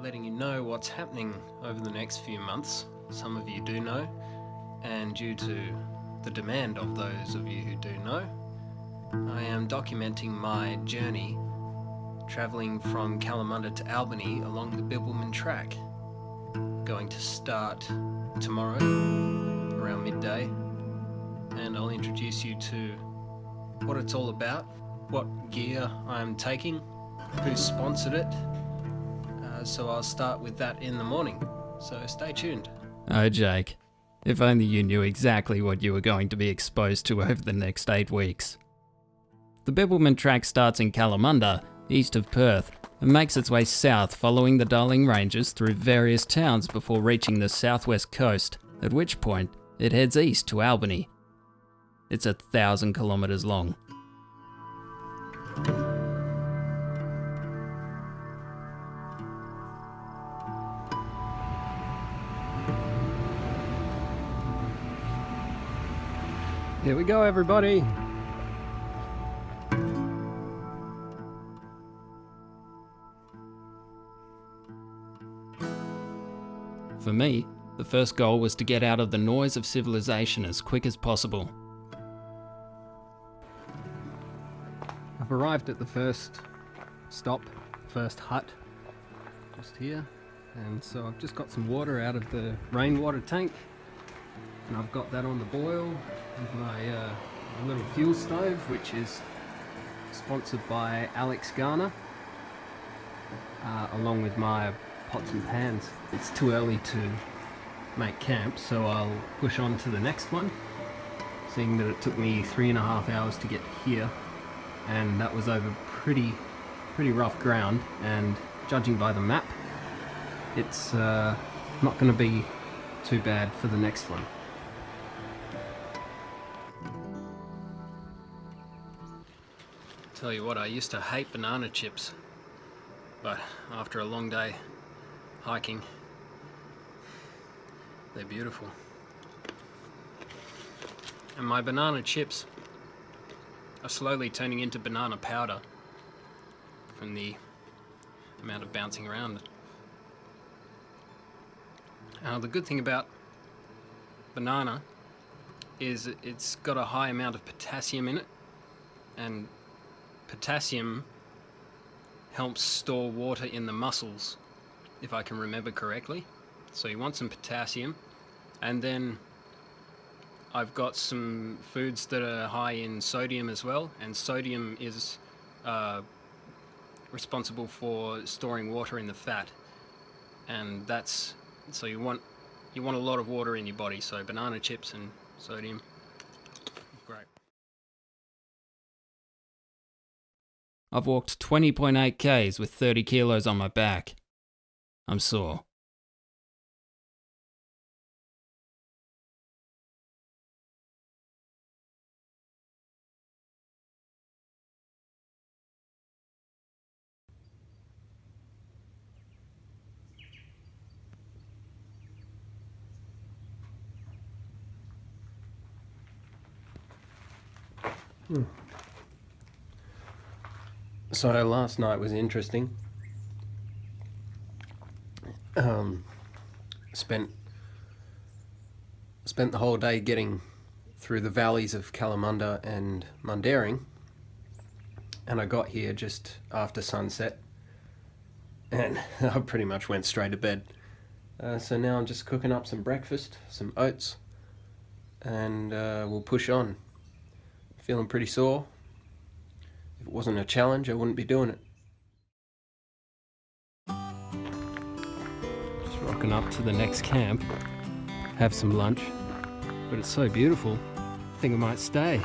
letting you know what's happening over the next few months. Some of you do know, and due to the demand of those of you who do know, I am documenting my journey travelling from Kalamunda to Albany along the Bibbulmun track. Going to start tomorrow around midday, and I'll introduce you to what it's all about, what gear I'm taking, who sponsored it. So I'll start with that in the morning, so stay tuned. Oh, Jake, if only you knew exactly what you were going to be exposed to over the next 8 weeks. The Bibbulmun track starts in Kalamunda, east of Perth, and makes its way south following the Darling Ranges through various towns before reaching the southwest coast, at which point it heads east to Albany. It's 1,000 kilometres long. Here we go, everybody. For me, the first goal was to get out of the noise of civilization as quick as possible. I've arrived at the first stop, first hut, just here. And so I've just got some water out of the rainwater tank, and I've got that on the boil with my little fuel stove, which is sponsored by Alex Garner, along with my pots and pans. It's too early to make camp, so I'll push on to the next one, seeing that it took me 3.5 hours to get here, and that was over pretty rough ground, and judging by the map, it's not going to be too bad for the next one. Tell you what, I used to hate banana chips, but after a long day hiking, they're beautiful. And my banana chips are slowly turning into banana powder from the amount of bouncing around. The good thing about banana is it's got a high amount of potassium in it, and potassium helps store water in the muscles, if I can remember correctly. So you want some potassium, and then I've got some foods that are high in sodium as well, and sodium is responsible for storing water in the fat, and that's so you want a lot of water in your body. So banana chips and sodium, great. I've walked 20.8 k's with 30 kilos on my back. I'm sore. So last night was interesting. Spent the whole day getting through the valleys of Kalamunda and Mundaring, and I got here just after sunset, and I pretty much went straight to bed. So now I'm just cooking up some breakfast, some oats, and we'll push on. Feeling pretty sore. If it wasn't a challenge, I wouldn't be doing it. Just rocking up to the next camp, have some lunch, but it's so beautiful, I think I might stay.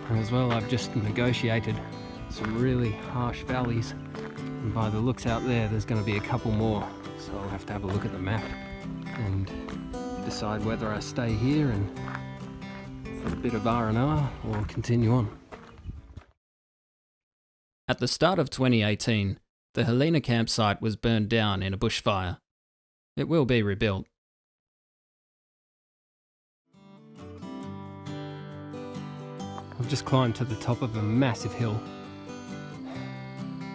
And as well, I've just negotiated some really harsh valleys, and by the looks out there, there's going to be a couple more, so I'll have to have a look at the map and decide whether I stay here and for a bit of R&R or continue on. At the start of 2018, the Helena campsite was burned down in a bushfire. It will be rebuilt. I've just climbed to the top of a massive hill.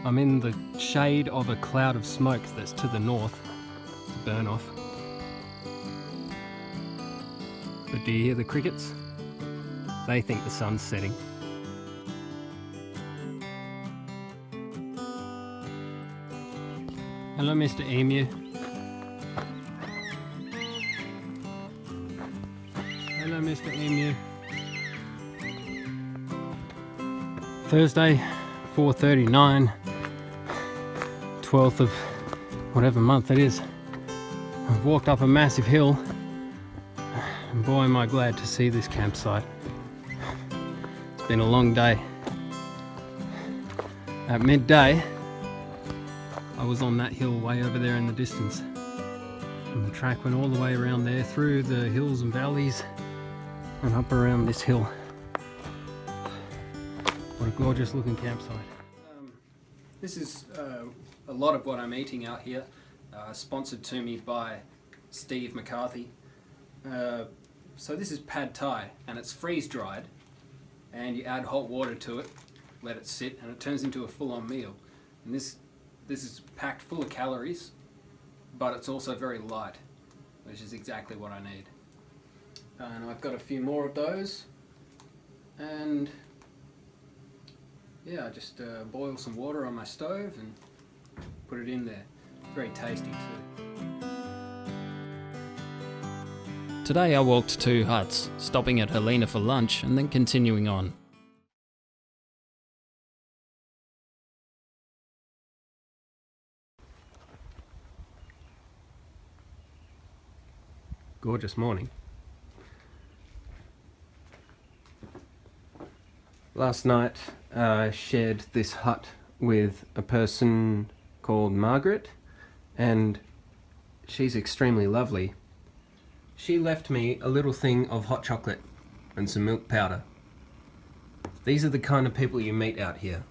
I'm in the shade of a cloud of smoke that's to the north. It's a burn off. But do you hear the crickets? They think the sun's setting. Hello, Mr. Emu. Hello, Mr. Emu. Thursday, 4:39, 12th of whatever month it is. I've walked up a massive hill, and boy am I glad to see this campsite. It's been a long day. At midday, I was on that hill way over there in the distance, and the track went all the way around there, through the hills and valleys, and up around this hill. What a gorgeous looking campsite. This is a lot of what I'm eating out here, sponsored to me by Steve McCarthy. So this is pad thai, and it's freeze dried, and you add hot water to it, let it sit, and it turns into a full-on meal. And this is packed full of calories, but it's also very light, which is exactly what I need. And I've got a few more of those, and yeah, I just boil some water on my stove and put it in there. Very tasty too. Today I walked 2 huts, stopping at Helena for lunch and then continuing on. Gorgeous morning. Last night I shared this hut with a person called Margaret, and she's extremely lovely. She left me a little thing of hot chocolate and some milk powder. These are the kind of people you meet out here.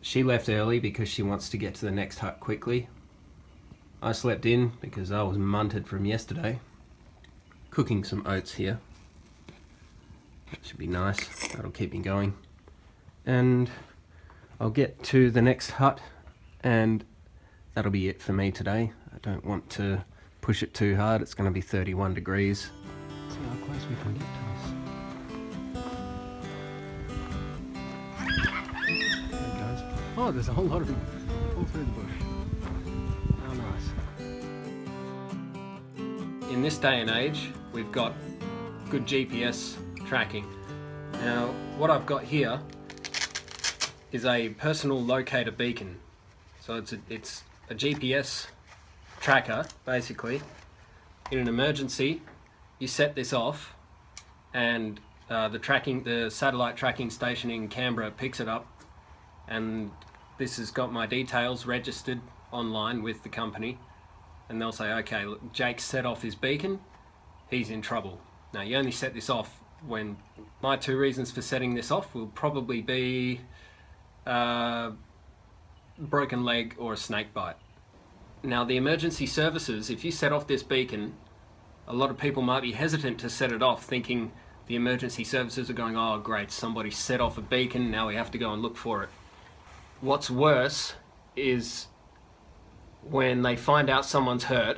She left early because she wants to get to the next hut quickly. I slept in because I was munted from yesterday. Cooking some oats here. That should be nice. That'll keep me going. And I'll get to the next hut, and that'll be it for me today. I don't want to push it too hard. It's going to be 31 degrees. Let's see how close we can get to this. There it goes. Oh, there's a whole lot of them all through the bush. How nice. In this day and age, we've got good GPS tracking. Now, what I've got here is a personal locator beacon. So it's a GPS tracker, basically. In an emergency, you set this off, and the satellite tracking station in Canberra picks it up, and this has got my details registered online with the company, and they'll say, okay, look, Jake's set off his beacon, he's in trouble. Now, you only set this off when my 2 reasons for setting this off will probably be broken leg or a snake bite. Now, the emergency services, if you set off this beacon, a lot of people might be hesitant to set it off, thinking the emergency services are going, oh great, somebody set off a beacon, now we have to go and look for it. What's worse is when they find out someone's hurt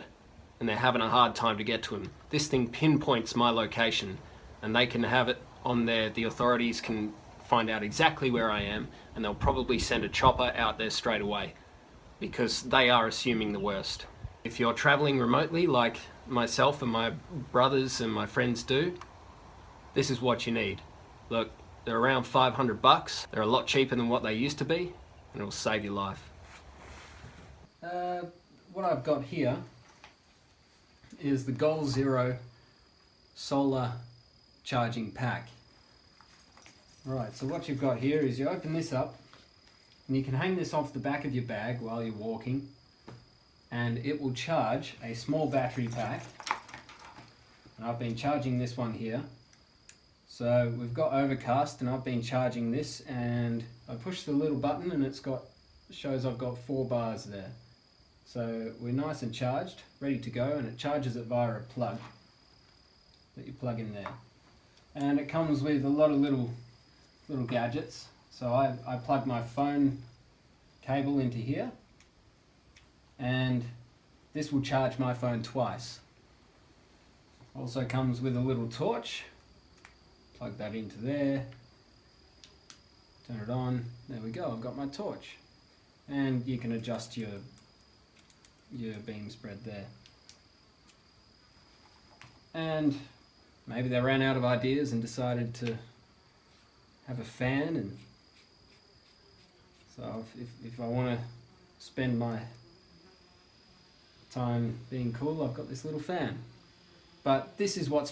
and they're having a hard time to get to him. This thing pinpoints my location, and they can have it on there. The authorities can find out exactly where I am, and they'll probably send a chopper out there straight away, because they are assuming the worst. If you're traveling remotely like myself and my brothers and my friends do, this is what you need. Look, they're around $500. They're a lot cheaper than what they used to be, and it'll save your life. What I've got here is the Goal Zero solar charging pack. Right, so what you've got here is you open this up, and you can hang this off the back of your bag while you're walking, and it will charge a small battery pack. And I've been charging this one here. So we've got overcast, and I've been charging this, and I push the little button and shows I've got 4 bars there. So we're nice and charged, ready to go, and it charges it via a plug that you plug in there. And it comes with a lot of little gadgets. So I plug my phone cable into here, and this will charge my phone twice. Also comes with a little torch. Plug that into there, turn it on, there we go, I've got my torch. And you can adjust your beam spread there. And maybe they ran out of ideas and decided to have a fan, and so if I want to spend my time being cool, I've got this little fan. But this is what's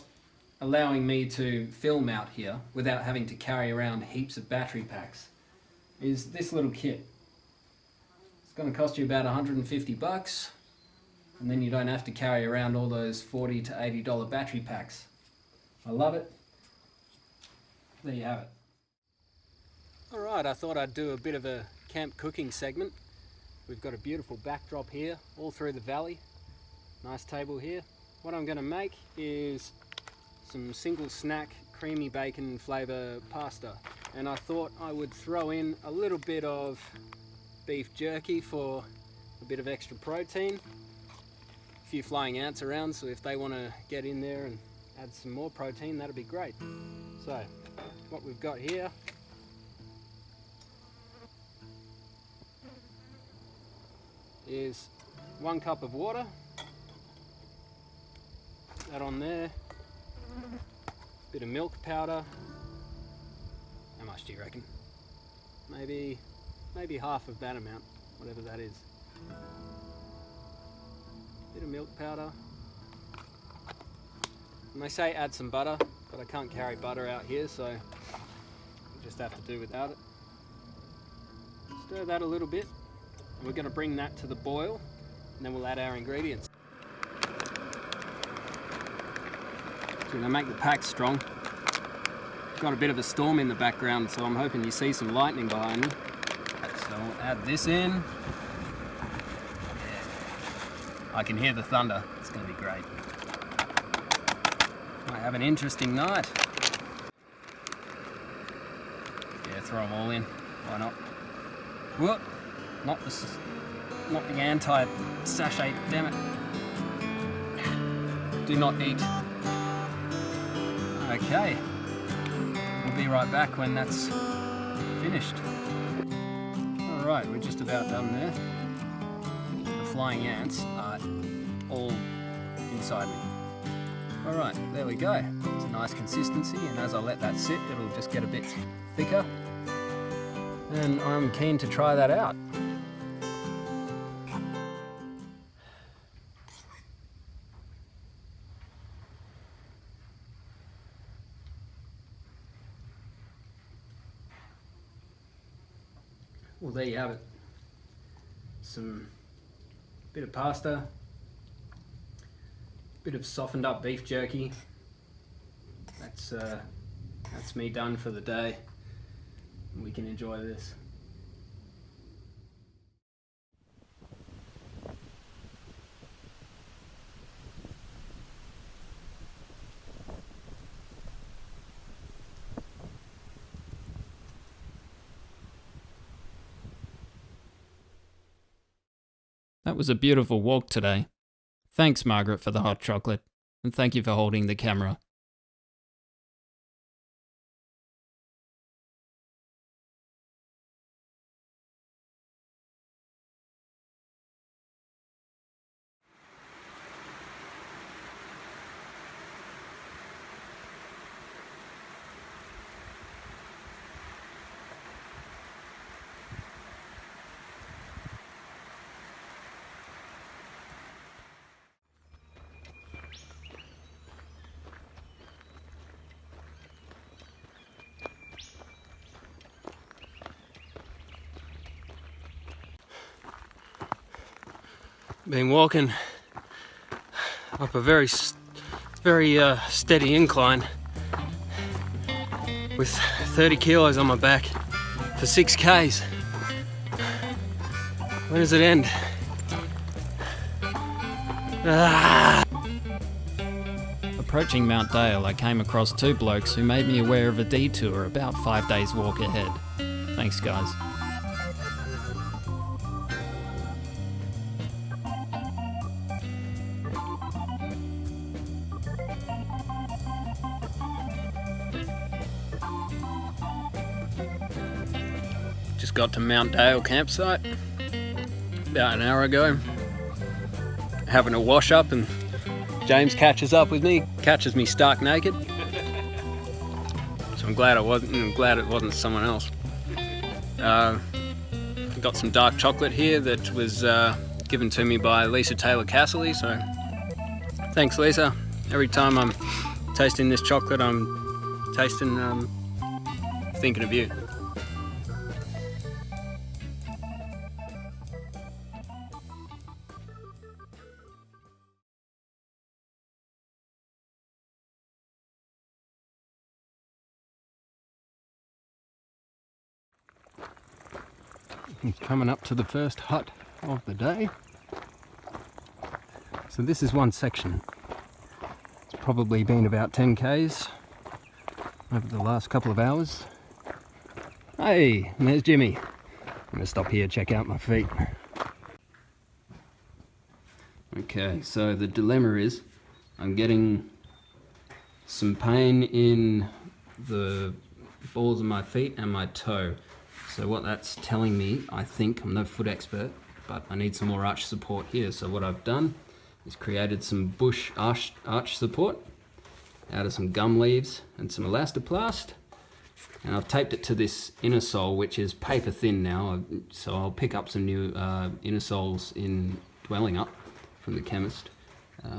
allowing me to film out here without having to carry around heaps of battery packs, is this little kit. It's going to cost you about 150 bucks, and then you don't have to carry around all those $40 to $80 battery packs. I love it. There you have it. Alright, I thought I'd do a bit of a camp cooking segment. We've got a beautiful backdrop here, all through the valley. Nice table here. What I'm going to make is some single snack creamy bacon flavour pasta. And I thought I would throw in a little bit of beef jerky for a bit of extra protein. A few flying ants around, so if they want to get in there and add some more protein, that'd be great. So, what we've got here is 1 cup of water. Put that on there. Bit of milk powder. How much do you reckon? Maybe half of that amount, whatever that is. Bit of milk powder. And they say add some butter, but I can't carry butter out here, so we'll just have to do without it. Stir that a little bit, and we're going to bring that to the boil, and then we'll add our ingredients. So to make the pack strong, got a bit of a storm in the background, so I'm hoping you see some lightning behind me. So I'll add this in. Yeah. I can hear the thunder. It's going to be great. Might have an interesting night. Yeah, throw them all in. Why not? Whoop! Not the anti-sachet. Damn it! Do not eat. Okay. We'll be right back when that's finished. Alright, we're just about done there. The flying ants are all inside me. Alright, there we go. It's a nice consistency, and as I let that sit, it'll just get a bit thicker. And I'm keen to try that out. Well, there you have it. Some bit of pasta, bit of softened up beef jerky. That's me done for the day. We can enjoy this. That was a beautiful walk today. Thanks, Margaret, for the hot chocolate, and thank you for holding the camera. Been walking up a very steady incline with 30 kilos on my back for 6 Ks. When does it end? Approaching Mount Dale, I came across 2 blokes who made me aware of a detour about 5 days walk ahead. Thanks, guys. Just got to Mount Dale campsite about an hour ago. Having a wash up, and James catches up with me, catches me stark naked. So I'm glad it wasn't someone else. Got some dark chocolate here that was given to me by Lisa Taylor Casserly, so thanks Lisa. Every time I'm tasting this chocolate, I'm thinking of you. Coming up to the first hut of the day. So this is one section. It's probably been about 10 k's over the last couple of hours. Hey, there's Jimmy. I'm gonna stop here, check out my feet. Okay, so the dilemma is I'm getting some pain in the balls of my feet and my toe. So what that's telling me, I think, I'm no foot expert, but I need some more arch support here. So what I've done is created some bush arch support out of some gum leaves and some elastoplast. And I've taped it to this inner sole, which is paper thin now. So I'll pick up some new inner soles in Dwelling Up from the chemist.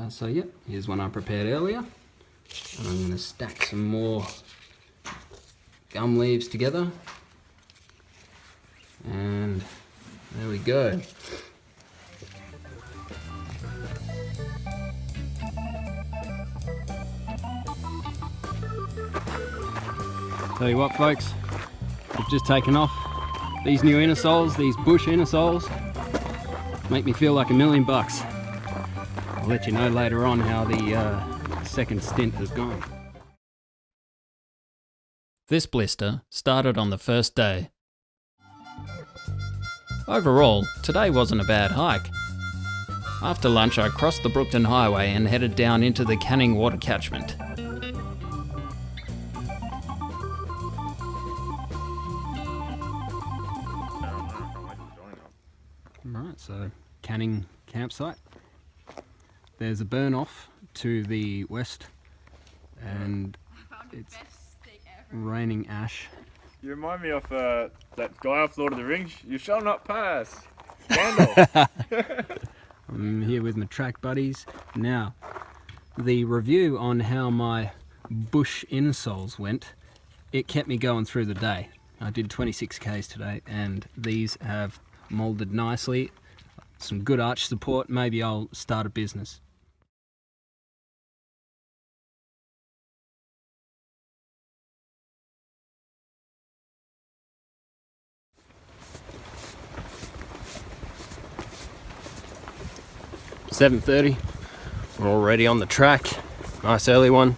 So yep, here's one I prepared earlier. And I'm gonna stack some more gum leaves together. And there we go. Tell you what folks, we've just taken off these new inner soles, these bush inner soles. Make me feel like $1 million. I'll let you know later on how the second stint has gone. This blister started on the first day. Overall, today wasn't a bad hike. After lunch I crossed the Brookton Highway and headed down into the Canning water catchment. Right, so Canning campsite. There's a burn off to the west and it's raining ash. You remind me of that guy off Lord of the Rings. You shall not pass. Gandalf. I'm here with my track buddies. Now, the review on how my bush insoles went, it kept me going through the day. I did 26 k's today and these have moulded nicely. Some good arch support. Maybe I'll start a business. $7:30, we're already on the track. Nice early one.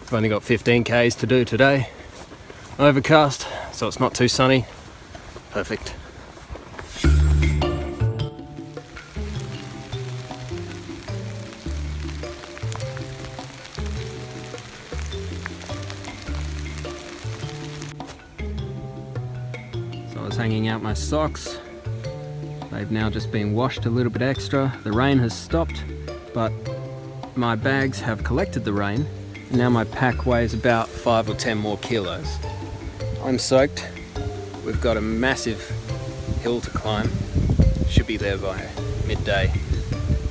I've only got 15 k's to do today. Overcast, so it's not too sunny. Perfect. So I was hanging out my socks. They've now just been washed a little bit extra. The rain has stopped, but my bags have collected the rain. And now my pack weighs about 5 or 10 more kilos. I'm soaked. We've got a massive hill to climb. Should be there by midday.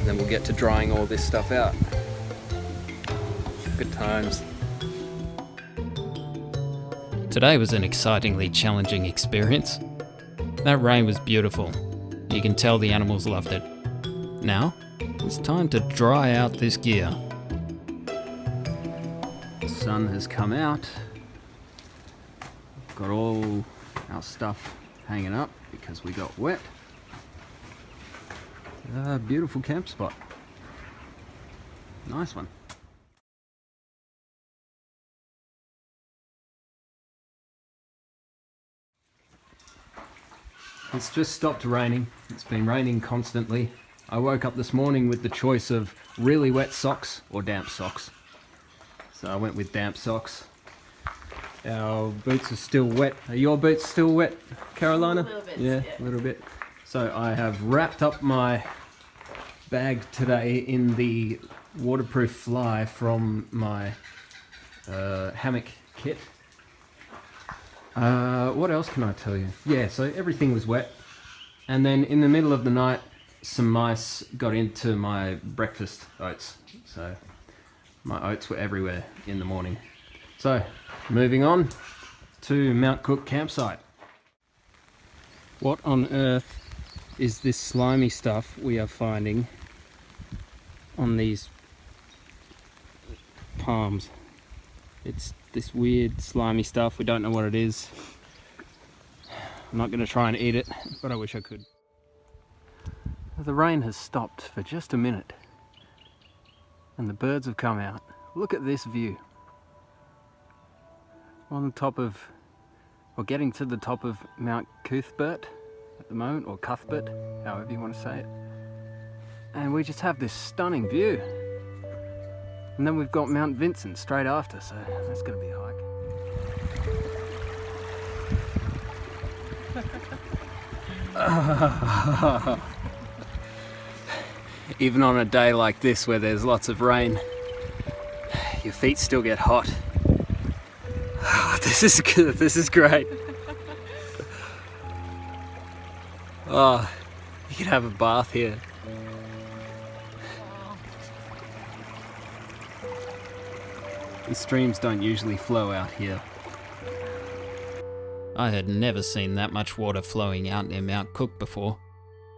And then we'll get to drying all this stuff out. Good times. Today was an excitingly challenging experience. That rain was beautiful. You can tell the animals loved it. Now, it's time to dry out this gear. The sun has come out. Got all our stuff hanging up because we got wet. Beautiful camp spot. Nice one. It's just stopped raining. It's been raining constantly. I woke up this morning with the choice of really wet socks or damp socks. So I went with damp socks. Our boots are still wet. Are your boots still wet, Carolina? A little bit, Yeah, yeah. a little bit. So I have wrapped up my bag today in the waterproof fly from my hammock kit. What else can I tell you? Yeah, so everything was wet. And then in the middle of the night, some mice got into my breakfast oats. So my oats were everywhere in the morning. So, moving on to Mount Cook campsite. What on earth is this slimy stuff we are finding on these palms? It's this weird slimy stuff. We don't know what it is. I'm not going to try and eat it, but I wish I could. The rain has stopped for just a minute and the birds have come out. Look at this view. On the top of, or getting to the top of Mount Cuthbert at the moment, or Cuthbert, however you want to say it. And we just have this stunning view. And then we've got Mount Vincent straight after, so that's going to be a hike. Even on a day like this where there's lots of rain, your feet still get hot. This is good. This is great. Oh, you can have a bath here. The streams don't usually flow out here. I had never seen that much water flowing out near Mount Cook before.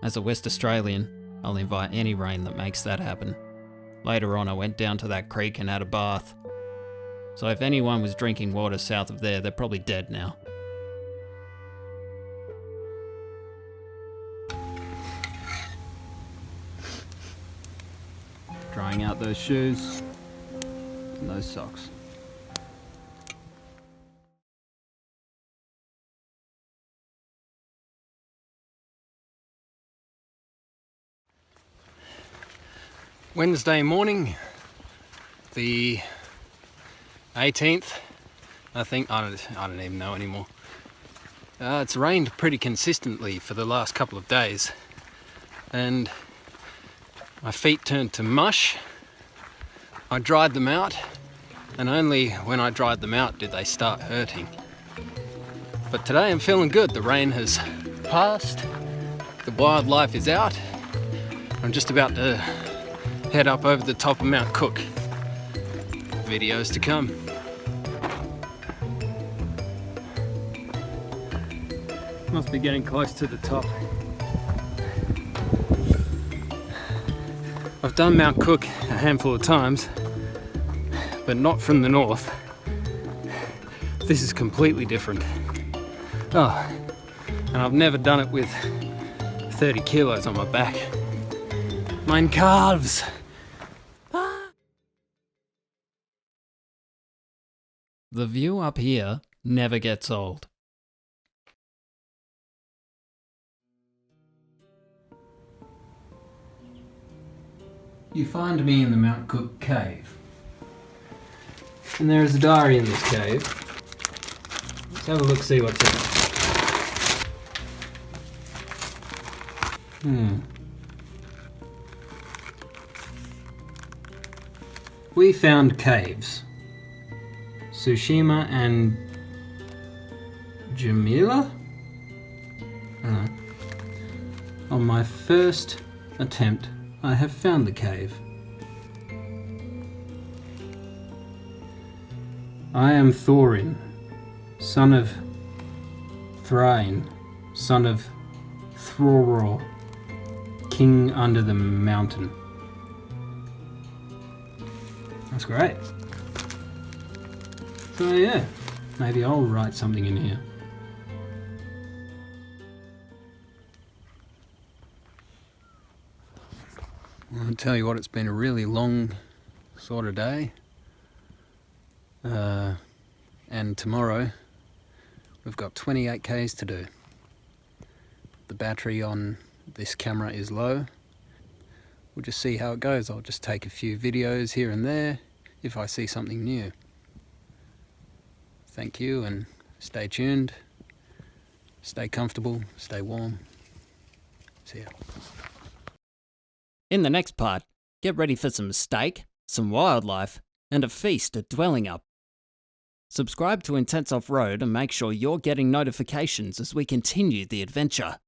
As a West Australian, I'll invite any rain that makes that happen. Later on I went down to that creek and had a bath. So if anyone was drinking water south of there, they're probably dead now. Drying out those shoes and those socks. Wednesday morning, the 18th, I think. I don't even know anymore. It's rained pretty consistently for the last couple of days, and my feet turned to mush. I dried them out, and only when I dried them out did they start hurting. But today I'm feeling good. The rain has passed, the wildlife is out. I'm just about to head up over the top of Mount Cook. Videos to come. Must be getting close to the top. I've done Mount Cook a handful of times, but not from the north. This is completely different. Oh, and I've never done it with 30 kilos on my back. Mine calves! The view up here never gets old. You find me in the Mount Cook cave. And there is a diary in this cave. Let's have a look, see what's in it. We found caves. Tsushima and Jamila? On my first attempt, I have found the cave. I am Thorin, son of Thrain, son of Throror, king under the mountain. That's great. So yeah, maybe I'll write something in here. I'll tell you what, it's been a really long sort of day. And tomorrow we've got 28 k's to do. The battery on this camera is low. We'll just see how it goes. I'll just take a few videos here and there if I see something new. thank you, and stay tuned, stay comfortable, stay warm. See ya. In the next part, get ready for some steak, some wildlife, and a feast at Dwelling Up. Subscribe to Intense Off-Road and make sure you're getting notifications as we continue the adventure.